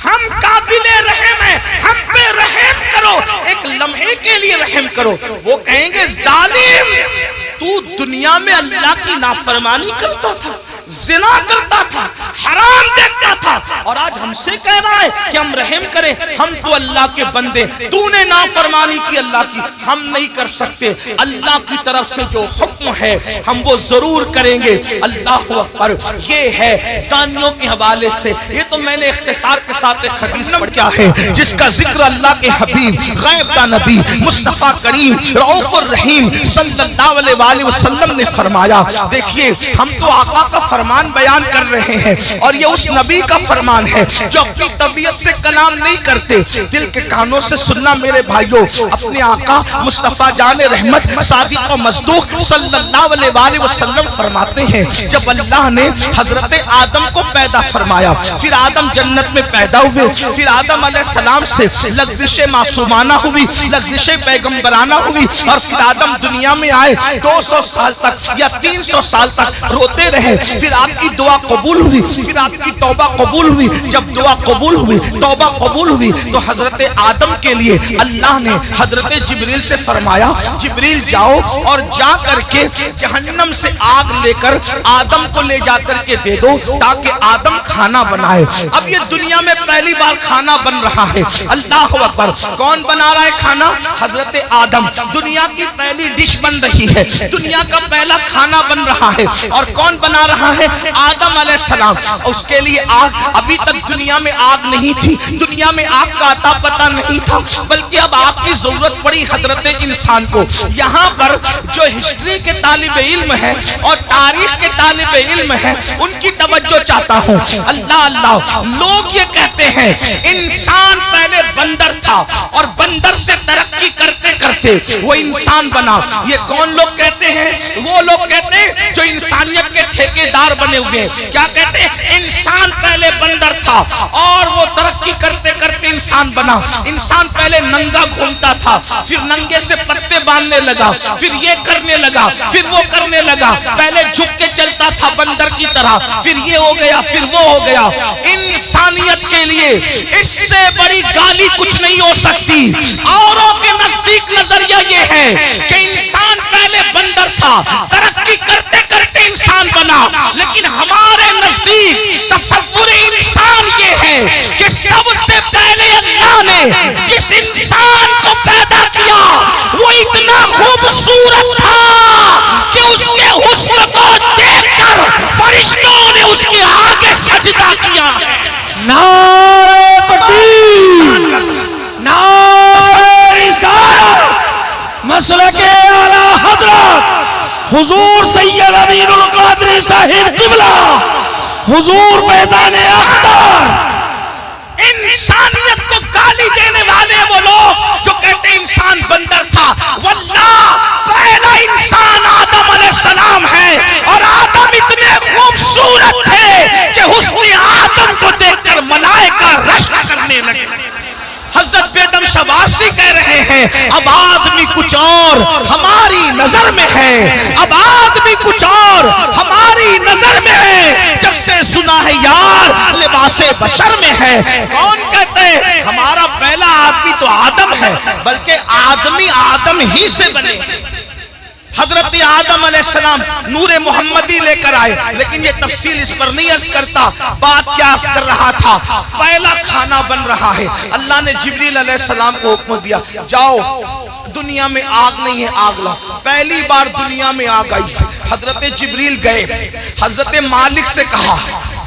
ہم قابل رحم ہیں، ہم پہ رحم کرو، ایک لمحے کے لیے رحم کرو۔ وہ کہیں گے ظالم، تو دنیا میں اللہ کی نافرمانی کرتا تھا، زنا کرتا تھا، حرام دیکھتا تھا، اور آج ہم سے کہہ رہا ہے کہ ہم رحم کریں، ہم تو اللہ کے بندے، تو نے نافرمانی کی اللہ کی، ہم نہیں کر سکتے۔ اللہ کی طرف سے جو حکم ہے ہم وہ ضرور کریں گے۔ اللہ اکبر۔ یہ ہے زانیوں کے حوالے سے، یہ تو میں نے اختصار کے ساتھ ایک حدیث پڑھ کیا ہے جس کا ذکر اللہ کے حبیب غیب دا نبی مصطفیٰ کریم رؤوف الرحیم صلی اللہ علیہ وآلہ وسلم نے فرمایا۔ دیکھیے ہم تو آقا کا فرمان بیان کر رہے ہیں، اور یہ اس نبی کا فرمان ہے جو اپنی طبیعت سے کلام نہیں کرتے، دل کے کانوں سے سننا میرے بھائیوں۔ اپنے آقا مصطفیٰ جان رحمت صادق و مصدوق صلی اللہ علیہ وآلہ وسلم فرماتے ہیں جب اللہ نے حضرت آدم کو پیدا فرمایا، پھر آدم جنت میں پیدا ہوئے، پھر آدم علیہ السلام سے لغزش معصومانہ ہوئی، لغزش پیغمبرانہ ہوئی، اور پھر آدم دنیا میں آئے، 200 سال تک یا 300 سال تک روتے رہے، پھر آپ کی دعا قبول ہوئی، پھر آپ کی توبہ قبول ہوئی۔ جب دعا قبول ہوئی، توبہ قبول ہوئی، تو حضرت آدم کے لیے اللہ نے حضرت جبریل سے فرمایا جبریل جاؤ اور جا کر کے جہنم سے آگ لے کر آدم کو لے جا کر کے دے دو تاکہ آدم کھانا بنائے۔ اب یہ دنیا میں پہلی بار کھانا بن رہا ہے۔ اللہ اکبر۔ کون بنا رہا ہے کھانا؟ حضرت آدم۔ دنیا کی پہلی ڈش بن رہی ہے، دنیا کا پہلا کھانا بن رہا ہے، اور کون بنا رہا ہے؟ آدم علیہ السلام۔ اس کے لیے آگ، ابھی تک دنیا میں آگ نہیں تھی، دنیا میں آگ کا عطا پتہ نہیں تھا، بلکہ اب آگ کی ضرورت پڑی حضرت انسان کو۔ یہاں پر جو ہسٹری کے طالب علم ہے اور تاریخ کے طالب علم ہے ان کی توجہ چاہتا ہوں۔ اللہ اللہ، لوگ یہ کہتے ہیں انسان پہلے بندر تھا اور بندر سے ترقی کرتے کرتے وہ انسان بنا۔ یہ کون لوگ کہتے ہیں؟ وہ لوگ کہتے ہیں جو انسانیت کے ٹھیکیدار بنے ہوئے ہیں۔ کیا کہتے ہیں؟ انسان پہلے بندر تھا اور وہ ترقی کرتے کرتے انسان بنا۔ انسان پہلے ننگا گھومتا تھا، پھر ننگے سے پتے باندھنے لگا، پھر یہ کرنے لگا، پھر وہ کرنے لگا، پہلے جھک کے چلتا تھا بندر کی طرح، پھر یہ ہو گیا، پھر وہ ہو گیا۔ انسانیت کے لیے اس سے بڑی گالی کچھ نہیں ہو سکتی۔ اوروں کے نزدیک نظریہ یہ ہے کہ انسان پہلے بندر تھا، ترقی کرتے کرتے انسان بنا، لیکن ہمارے نزدیک تصور انسان یہ ہے کہ سب سے پہلے اللہ نے جس انسان کو پیدا کیا وہ اتنا خوبصورت تھا کہ اس کے حسن کو دیکھ کر فرشتوں نے اس کے آگے سجدہ کیا۔ نعرہ تکبیر، نعرہ رسالت، مسلک اعلیٰ حضرت حضور سید امین القادری صاحب قبلہ، حضور فیضان اختر۔ انسانیت کو گالی دینے والے وہ لوگ جو کہتے ہیں انسان بندر تھا، واللہ پہلا انسان آدم علیہ السلام ہے، اور آدم اتنے خوبصورت تھے کہ حسن آدم کو دیکھ کر ملائکہ رشک کرنے لگے۔ حضرت بیدم شوارسی کہہ رہے ہیں اب آدمی کچھ اور ہماری نظر میں ہے، اب آدمی کچھ اور ہماری نظر میں ہے، جب سے سنا ہے یار لباس بشر میں ہے۔ کون کہتے ہیں ہمارا پہلا آدمی تو آدم ہے، بلکہ آدمی آدم ہی سے بنے۔ حضرت آدم علیہ السلام نور محمدی لے کر آئے، لیکن یہ تفصیل اس پر نہیں عرض کرتا۔ بات کیا عرض کر رہا تھا؟ پہلا کھانا بن رہا ہے۔ اللہ نے جبریل علیہ السلام کو حکم دیا جاؤ، دنیا میں آگ نہیں ہے، آگ لاؤ۔ پہلی بار دنیا میں آگ آئی، حضرت جبریل گئے، حضرت مالک سے کہا۔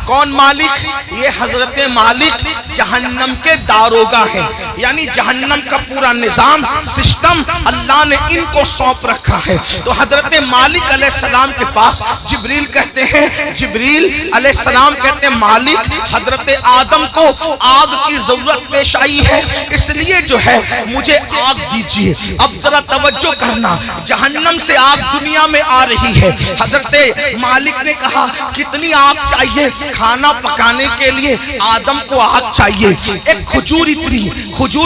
کون مالک؟ یہ حضرت مالک جہنم کے داروغہ ہیں، یعنی جہنم کا پورا نظام سسٹم اللہ نے ان کو سونپ رکھا ہے۔ تو حضرت مالک علیہ السلام کے پاس جبریل کہتے ہیں، جبریل علیہ السلام کہتے ہیں مالک حضرت آدم کو آگ کی ضرورت پیش آئی ہے، اس لیے جو ہے مجھے آگ دیجیے۔ اب ذرا توجہ کرنا، جہنم سے آگ دنیا میں آ رہی ہے۔ حضرت مالک نے کہا کتنی آگ چاہیے؟ کھانا پکانے کے لیے آدم کو آگ چاہیے، ایک کھجور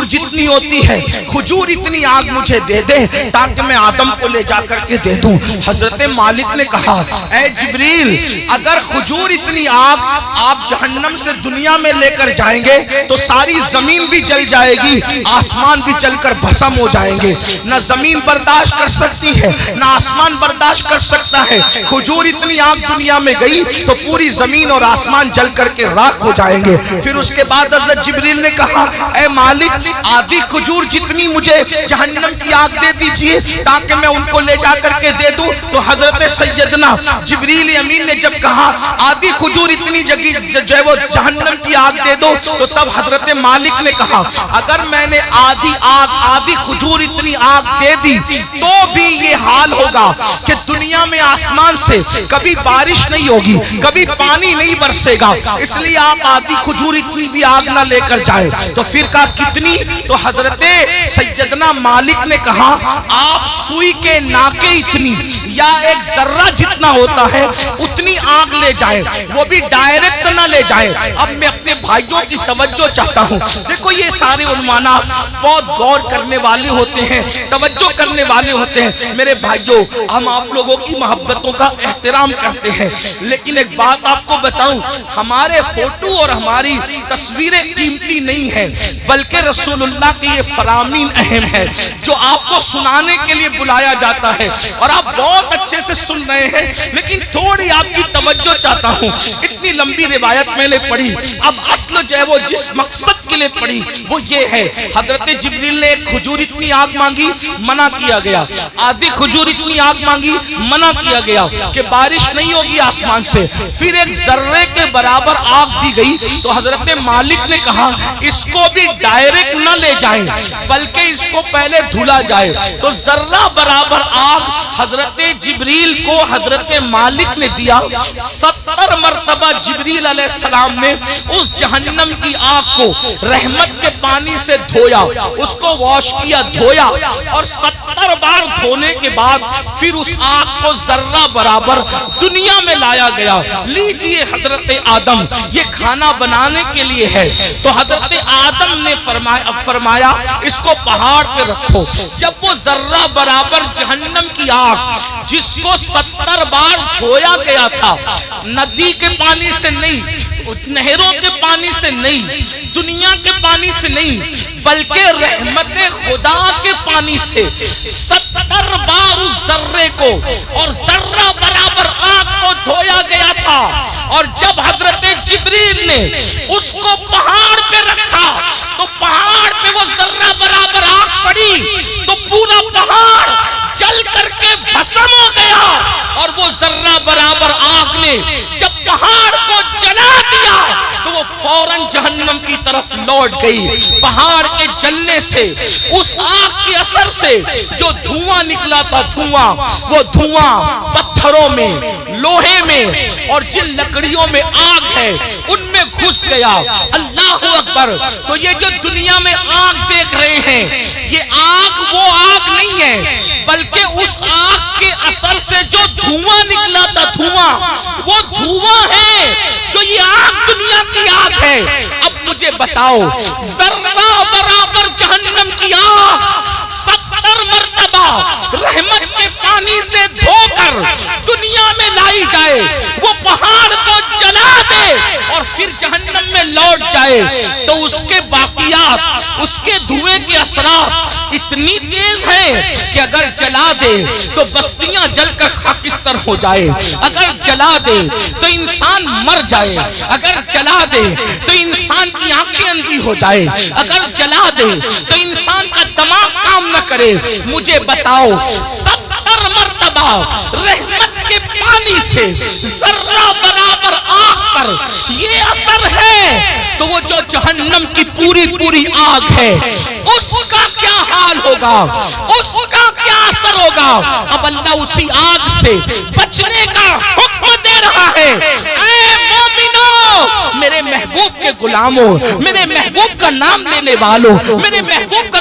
جتنی ہوتی ہے، کھجور اتنی آگ مجھے دے دے تاکہ میں آدم کو لے جا کر کے دے دوں۔ حضرت مالک نے کہا اے جبریل، اگر کھجور اتنی آگ آپ جہنم سے دنیا میں لے کر جائیں گے تو ساری زمین بھی جل جائے گی، آسمان بھی جل کر بھسم ہو جائیں گے۔ نہ زمین برداشت کر سکتی ہے نہ آسمان برداشت کر سکتا ہے۔ کھجور اتنی آگ دنیا میں گئی تو پوری زمین اور آسمان جل کر کے راکھ ہو جائیں گے۔ پھر اس کے بعد حضرت جبریل نے کہا اے مالک، آدھی کھجور جتنی مجھے جہنم کی آگ دے دیجئے تاکہ میں ان کو لے جا کر کے دے دوں۔ تو حضرت سیدنا جبریل امین نے جب کہا آدھی کھجور اتنی جو ہے وہ جہنم کی آگ دے دو، تو تب حضرت مالک نے کہا اگر میں نے آدھی کھجور اتنی آگ دے دی تو بھی یہ حال ہوگا کہ دنیا میں آسمان سے کبھی بارش نہیں ہوگی، کبھی پانی نہیں برسے گا، اس لیے آپ آدھی کھجور اتنی بھی آگ نہ لے کر جائیں۔ تو پھر کہا کتنی؟ تو حضرت سیدنا مالک نے کہا آپ سوئی کے ناکے اتنی یا ایک ذرہ جتنا ہوتا ہے اتنی آگ لے جائیں، وہ بھی ڈائریکٹ نہ لے جائیں۔ اب میں اپنے بھائیوں کی توجہ چاہتا ہوں، دیکھو یہ سارے عنوانات بہت غور کرنے والے ہوتے ہیں، توجہ کرنے والے ہوتے ہیں۔ میرے بھائیوں، ہم آپ لوگوں کی محبتوں کا احترام کرتے ہیں، لیکن ایک بات آپ کو بتاؤں، ہمارے فوٹو اور ہماری تصویریں قیمتی نہیں ہیں، بلکہ رسول اللہ کے یہ فرامین اہم ہے جو آپ کو سنانے کے لیے بلایا جاتا ہے، اور آپ بہت اچھے سے سن رہے ہیں، لیکن تھوڑی آپ کی توجہ چاہتا ہوں۔ اتنی لمبی روایت میں نے پڑھی، اب اصل جو ہے وہ جس مقصد کے لیے پڑھی وہ یہ ہے، حضرت جبریل نے ایک کھجور اتنی آگ مانگی، منع کیا گیا، آدھی کھجور اتنی آگ مانگی، منع کیا گیا کہ بارش نہیں ہوگی آسمان سے، پھر ایک ذرے کے برابر آگ دی گئی۔ تو حضرت مالک نے کہا اس کو بھی ڈائریکٹ نہ لے جائیں بلکہ اس کو پہلے دھلا جائے۔ تو ذرہ برابر آگ حضرت جبریل کو حضرت مالک نے دیا، 70 مرتبہ جبریل علیہ السلام نے اس جہنم کی آگ کو رحمت کے پانی سے دھویا، اس کو واش کیا، دھویا، اور 70 بار دھونے کے بعد پھر اس آگ کو ذرہ برابر دنیا میں لایا گیا۔ لیجئے حضرت آدم، یہ کھانا بنانے کے لیے ہے، تو حضرت آدم نے فرمایا اس کو پہاڑ پہ رکھو۔ جب وہ ذرہ برابر جہنم کی آگ جس کو 70 بار دھویا گیا تھا، ندی کے پانی سے نہیں، نہروں کے پانی سے نہیں، دنیا کے پانی سے نہیں، بلکہ رحمت خدا کے پانی سے 70 بار اس ذرے کو اور ذرہ برابر آگ کو دھویا گیا تھا۔ اور جب حضرت جبریل نے اس کو پہاڑ پہ رکھا تو پہاڑ پہ وہ ذرہ برابر آگ پڑی تو پورا پہاڑ جل کر کے بھسم ہو گیا، اور وہ ذرہ برابر آگ نے جب پہاڑ کو جلا دیا تو وہ فوراً جہنم کی طرف لوٹ گئی۔ پہاڑ کے جلنے سے، اس آگ کے اثر سے جو دھواں نکلا تھا، وہ دھواں پتھروں میں، لوہے میں اور جن لکڑیوں میں آگ ہے ان میں گھس گیا۔ اللہ اکبر! تو یہ جو دنیا میں آگ دیکھ رہے ہیں، یہ آگ وہ آگ نہیں ہے، بلکہ اس آگ کے اثر سے جو دھواں نکلا تھا، وہ دھواں ہے جو یہ آگ دنیا کی آگ ہے۔ اب مجھے بتاؤ، ذرہ برابر جہنم کی آگ 70 مرتبہ رحمت کے پانی سے دھو کر دنیا میں لائی جائے، وہ پہاڑ کو جلا دے اور پھر جہنم میں لوٹ جائے، تو اس کے باقیات، اس کے دھوئے کے اثرات اتنی تیز ہیں کہ اگر جلا دے تو بستیاں جل کر خاکستر ہو جائے، اگر جلا دے تو انسان مر جائے، اگر جلا دے تو انسان کی آنکھیں اندھی ہو جائے، اگر جلا دے تو انسان کا دماغ کام نہ کرے۔ مجھے بتاؤ، 70 مرتبہ رحمت کے پانی سے ذرہ برابر آگ پر یہ اثر ہے، تو وہ جو جہنم کی پوری آگ ہے اس کا کیا حال ہوگا، اس کا کیا اثر ہوگا۔ اب اللہ اسی آگ سے بچنے کا حکم دے رہا ہے۔ اے مومنو، میرے محبوب کے غلاموں، میرے محبوب کا نام لینے والوں، میرے محبوب کا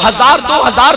1000, 2000,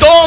2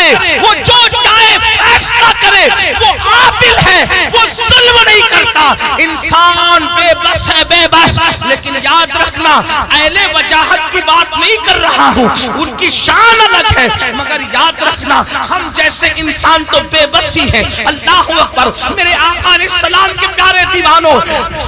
کرے، وہ جو چاہے فیصلہ کرے، وہ عادل ہے، وہ ظلم نہیں کرتا۔ انسان بے بس ہے، بے بس، لیکن یاد رکھنا اہل وجاہت کی بات نہیں کر رہا ہوں، ان کی شان الگ ہے، مگر یاد رکھنا ہم جیسے انسان تو بے بس ہی ہیں۔ اللہ اکبر۔ میرے آقا علیہ السلام کے پیارے دیوانوں،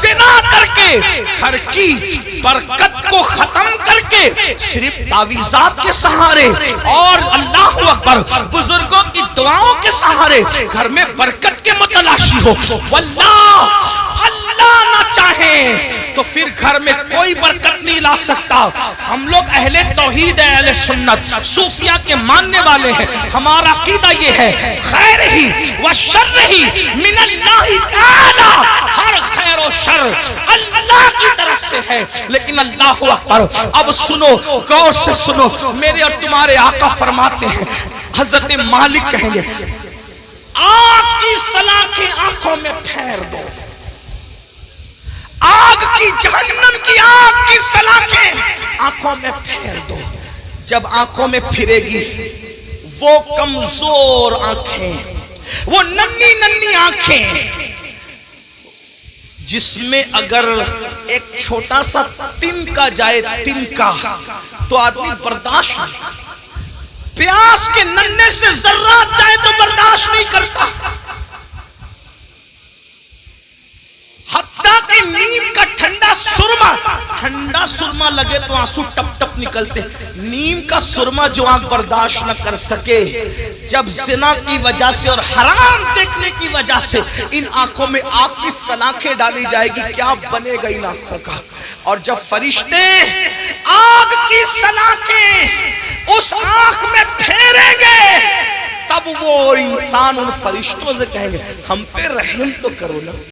زنا کر کے گھر کی برکت کو ختم کر کے صرف تعویذات کے سہارے اور اللہ اکبر بزرگوں کی دعاؤں کے سہارے گھر میں برکت کے متلاشی ہو، واللہ اللہ نہ چاہے تو پھر گھر میں کوئی برکت نہیں لا سکتا۔ ہم لوگ اہل توحید ہیں، اہل سنت، صوفیہ کے ماننے والے ہیں۔ ہمارا عقیدہ یہ ہے خیر ہی و شر ہی من اللہ تعالی، ہر خیر و شر اللہ کی طرف سے ہے۔ لیکن اللہ اکبر، اب سنو، غور سے سنو، میرے اور تمہارے آقا فرماتے ہیں، حضرت مالک کہیں گے آگ کی سلاخیں آنکھوں میں پھیر دو، آگ کی جہنم کی آگ کی سلاخیں آنکھوں میں پھیر دو۔ جب آنکھوں میں پھرے گی وہ کمزور آنکھیں، وہ ننھی ننھی آنکھیں جس میں اگر ایک چھوٹا سا تنکا جائے، تنکا، تو آدمی برداشت نہیں، پیاس کے ننھے سے ذرات جائے تو برداشت نہیں کرتا، حتیٰ کہ نیم کا ٹھنڈا سرما لگے تو آنسو ٹپ ٹپ نکلتے، نیم کا سرما جو آنکھ برداشت نہ کر سکے، جب زنا کی وجہ سے اور حرام دیکھنے کی وجہ سے ان آنکھوں میں آگ کی سلاخیں ڈالی جائے گی، کیا بنے گا ان آنکھوں کا؟ اور جب فرشتے آگ کی سلاخیں اس آنکھ میں پھیریں گے، تب وہ انسان ان فرشتوں سے کہیں گے ہم پہ رحم تو کرو نا۔